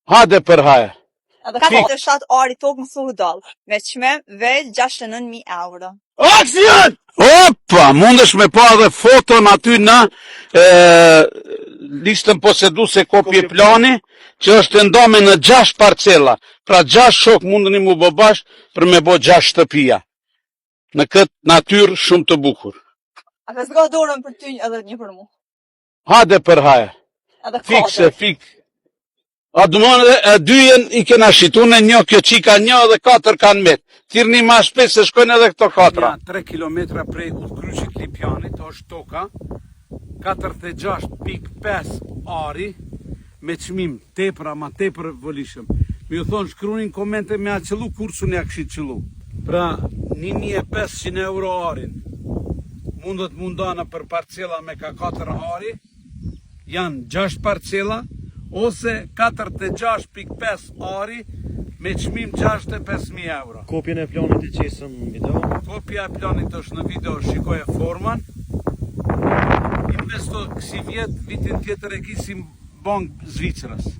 Hade për haje. Edhe 47 ari tokë më thuhë dallë, me çmim vel 69.000 euro. Aksion! Opa, mundesh me pa dhe foton aty në listën poseduese kopje plani, që është ndome në 6 parcela. Pra 6 shok mundeni mu bë bashkë për me bë 6 shtëpia. Në këtë natyrë shumë të bukur. A ka s'ka dorën për ty edhe një për mu? Hade për haje. Edhe Fikse, fik. A dëmonë e dyjen i kena shitu në një, kjo qika një dhe 4 kanë met. Tirni ma shpes se shkojnë edhe këto 4. 3 kilometra prej udhkryqit Lipjanit, është toka 46.5 ari, me çmim tepër ama tepër vëlishëm. Mi ju thonë shkrunin komente me a qëllu kursun e a këshit qëllu. Pra 1.500 euro arin. Mundët mundana për parcela me ka 4 ari, janë 6 parcela, ose 46.5 ari me çmim 65.000 euro. Kopjen e planit e qesëm në video. Kopja e planit është në video, shikoje forman. Investo kësi vjetë, vitin tjetër e kisim bank Zvicrës.